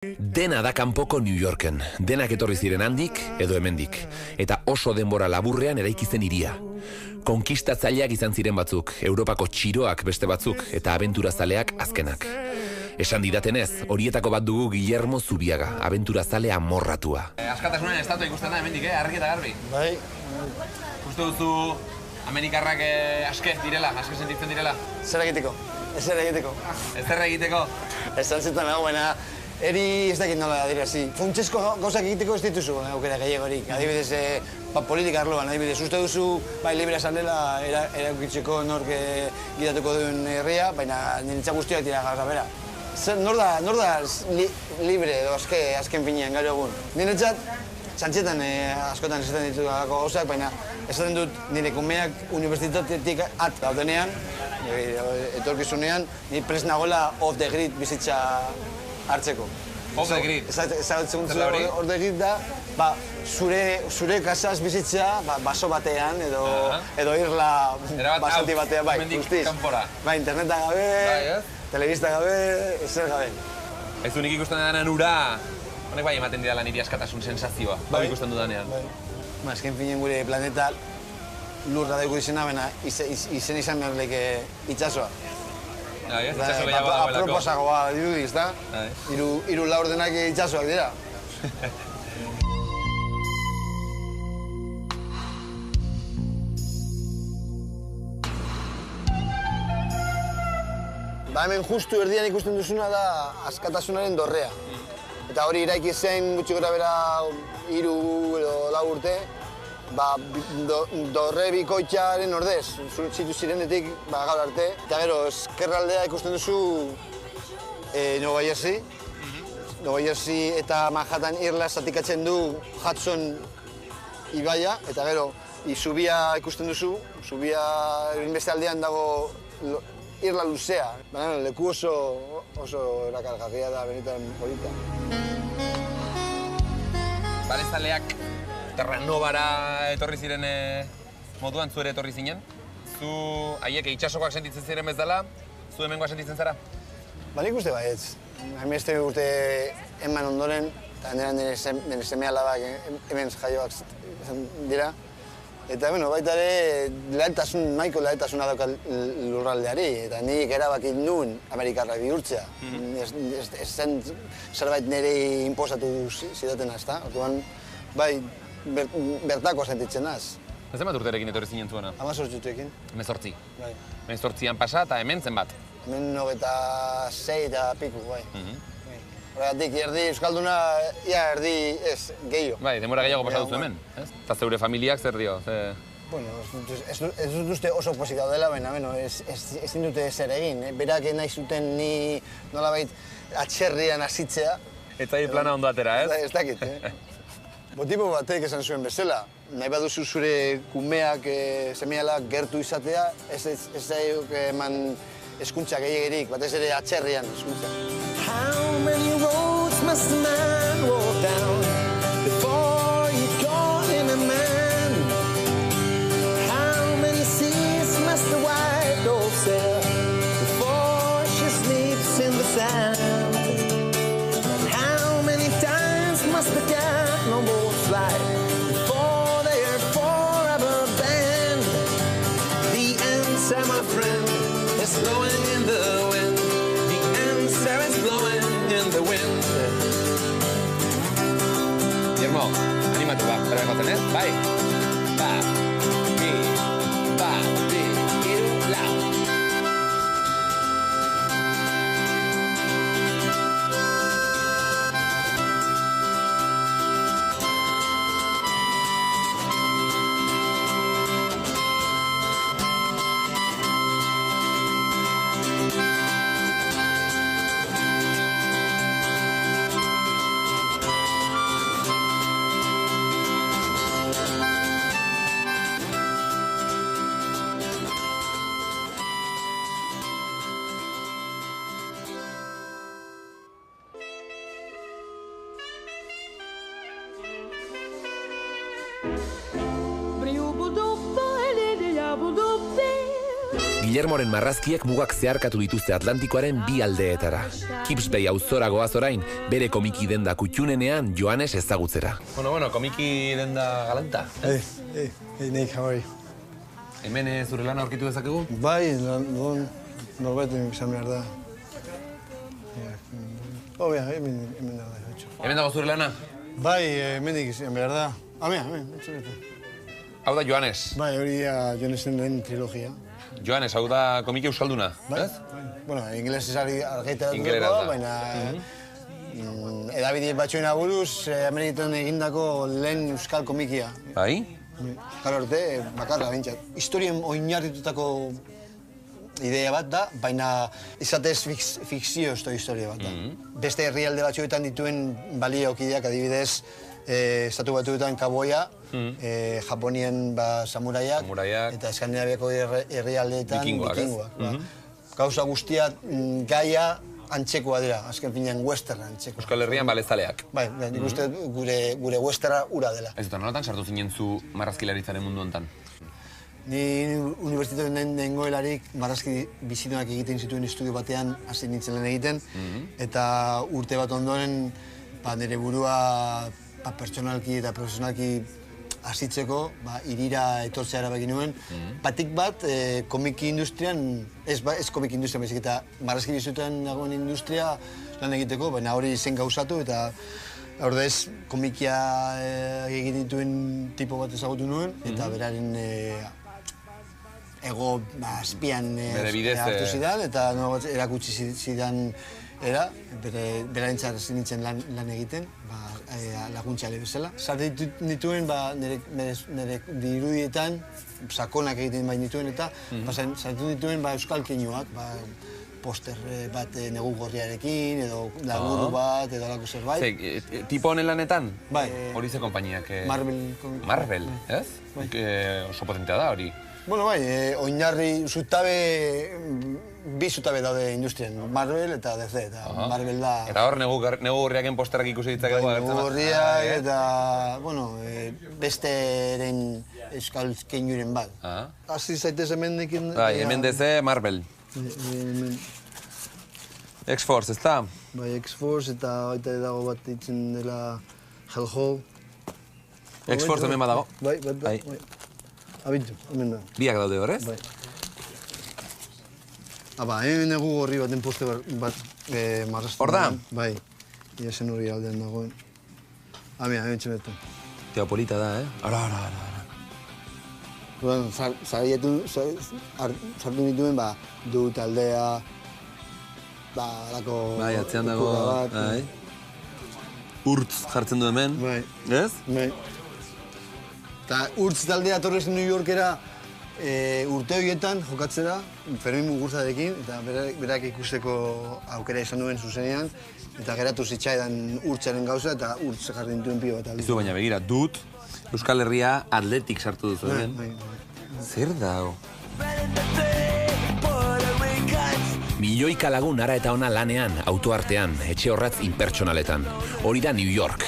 Dena da kanpoko New Yorken, denak etorri ziren handik edo hemendik, eta oso denbora laburrean eraiki zen hiria. Konkistatzaileak izan ziren batzuk, Europako txiroak beste batzuk, eta abenturazaleak azkenak. Esan didatenez, horietako bat dugu Guillermo Zubiaga, abenturazale amorratua. Askatasunen estatua ikusten da hemendik, argi eta garbi. Bai. Uste duzu Amerikarrak aske direla, aske sentitzen direla? Zer egiteko? Ezer egiteko. Ezer egiteko? Esan zitzen nago, baina eri ez dakit nola adierazi. Funtsezko gauzak egiteko ez dituzu aukera gehiagorik. Adibidez, politika arloan, adibidez, uste duzu libre esan dela erakukitzeko nork gidatuko duen herria, baina niretzat guztiak dira gauza bera. Nor da libre edo azken finean gaur egun. Niretzat, txantxetan askotan esaten ditu galako gauzak, baina esaten dut nire kumeak unibertsitatetik at daudenean, etorkizunean, nire prest nagoela off the grid bizitza hartzeko. Off the grid? Ezagutzen off the grid da, zure kasaz bizitza baso batean edo irla basati batean, bai, guztiz. Bai, interneta gabe, telebista gabe, ezer gabe. Ez du nik ikusten denan ura, honek bai ematen dira niri askatasun sensazioa, bai ikusten dudanean. Azken finen gure planeta lurra dauko izena, baina izen izan behar leke itxasoa. Itxaso gehiago dagoelako. Aproposagoa dirudiz, da? Hiru laurdenak itxasoak dira. Hemen justu erdian ikusten duzuna da askatasunaren dorrea. Eta hori iraiki zen gutxi gora bera 3 edo 4 urte, dorre bikoitzaren ordez, zitu zirenetik gaur arte. Eta gero, eskerraldea ikusten duzu Nueva Jersey eta Manhattan irla zatikatzen du Hudson ibaia. Eta gero, Zubia ikusten duzu, Zubia beste aldean dago irla luzea. Baina leku oso erakargarria da, benetan polita. Balezaleak Terranobara etorri ziren moduan zu ere etorri zinen. Zu haiek itxasokoak sentitzen ziren bezala, zu hemengoa sentitzen zara? Ba, nik uste baietz. Hainbeste urte eman ondoren, eta nire seme-alabak hemen jaioak dira. Eta, baita ere, nahiko lehaltasuna dauka lurraldeari, eta nik erabaki nuen Amerikarra bihurtzea. Ez zen zerbait nire inposatu zidatena, ezta? Orduan, bai, bertako sentitzen naz. Zenbat urterekin etorri zinen zuena? 18 urterekin. 18? Bai. 18an pasa eta hemen zenbat? Hemen 96 eta piku, bai. Horregatik, erdi Euskalduna, erdi ez, gehiago. Bai, denbora gehiago pasatu zu hemen, ez? Eta zeure familiak zer dio? Bueno, ez dut uste oso pozik daudela, baina ezin dute zer egin. Berak nahi zuten ni nolabait atxerrian hasitzea. Ez zai plana ondo atera, ez? Ez dakit, Botipo batek esan zuen bezala. Nahi baduzu zure kumeak, seme-alabak gertu izatea, ez zailuk eman hezkuntza gehiegirik, batez ere atxerrian hezkuntza. How many roads must a man walk down before you call him a man? How many seas must the white dove sail before she sleeps in the sand? And how many times must the cannonballs fly before they are forever banned? The answer, my friend, is blowing in the wind. The wind. Guillermo, animatu ba, bera ekoten, ez? Bai? Bi, hiru, lau. Guillermoren marrazkiek mugak zeharkatu dituzte Atlantikoaren bi aldeetara. Kips Bay auzora goaz orain, bere komiki denda kutxunenean Joanes ezagutzera. Bueno, komiki denda galanta. Hey, Nick, how are you? Hemen zure lana aurkitu dezakegu? Bai, norbait izan behar da. Hemen da. Hemen dago zure lana? Bai, hemendik izan behar da. Hemen, etxeretu. Hau da Joanes. Bai, hori Joanesen lehen trilogia. Joanes, hau da komiki euskalduna, ez? Bueno, ingelesez argaita Ingeleraz da. baina edabide batxoen aburuz, Ameriketan egindako lehen euskal komikia. Bai? Karo orte, bakarra bintzat. Historien oinarritutako idea bat da, baina izatez fikzio historia bat da. Beste herrialde batzuetan dituen baliokideak, adibidez, estatu batuetan kaboia, Japonien samuraiak, eta Eskandinaviako herrialdeetan bikingoak. Gauza guztia gaia antzekoa dira, azken finean western antzekoa. Euskal Herrian balezaleak. Bai, nik uste gure westerna ura dela. Ez dut, nolatan sartu zinen zu marrazkilaritzaren mundu hontan? Ni unibertsitatean nengoelarik marrazki bizitunak egiten zituen estudio batean hasi nintzen lan egiten, eta urte bat ondoren nire burua pertsonalki eta profesionalki hasitzeko, hirira etortzea erabaki nuen. Batik bat, komiki industrian, ez komiki industrian, baizik eta marrazki bizituan dagoen industria lan egiteko, baina hori zen gauzatu eta ordez komikia egiten dituen tipo bat ezagutu nuen, eta beraren ego azpian hartu zidan, eta erakutsi zidan berarentzat hasi nintzen lan egiten, laguntza bezala. Sartu nituen nire dirudietan, sakonak egiten bai nituen, eta sartu nituen euskal keinuak, poster bat negu gorriarekin, edo laburu bat, edo alako zerbait. Tipo honen lanetan? Bai. Hori ze konpainiak? Marvel. Marvel, ez? Oso potentea da hori. Bueno, bai, oinarri bi zutabe daude industrian, Marvel eta DC, eta Marvel da... Eta hor, negu gorriaken posterak ikusi ditzakegu agertzen? Negu gorriak eta, bueno, besteren euskal keinuren bat. Hasi zaitez hemendekin... Bai, hemen DC, Marvel. X-Force, ez da? Bai, X-Force eta baita dago bat ditzen dela Hellhole. X-Force hemen badago? Bai, bai. Abintu, hemen da. Biak daude hor, ez? Bai. Hemen negu gorri baten poste bat marrazten. Hor da? Bai, ia zen hori aldean dagoen. Hemen txemetan. Teopolita da, Ara. Bueno, sartu nituen, du taldea, alako... Bai, atzean dago, bai. Urtz jartzen du hemen, ez? Bai. Eta Urtz taldea torrez New Yorkera urte horietan jokatzera, Fermin Mugurzarekin, eta berak ikusteko aukera izan duen zuzenean, eta geratu zitzaidan Urtzaren gauza, eta Urtz jarri nituen pio bat aldi. Izu baina begira, dut Euskal Herria Atletik sartu duzu hemen. Zer dago? Milioika lagun ara eta ona lanean, autoartean, etxe horratz inpertsonaletan. Hori da New York.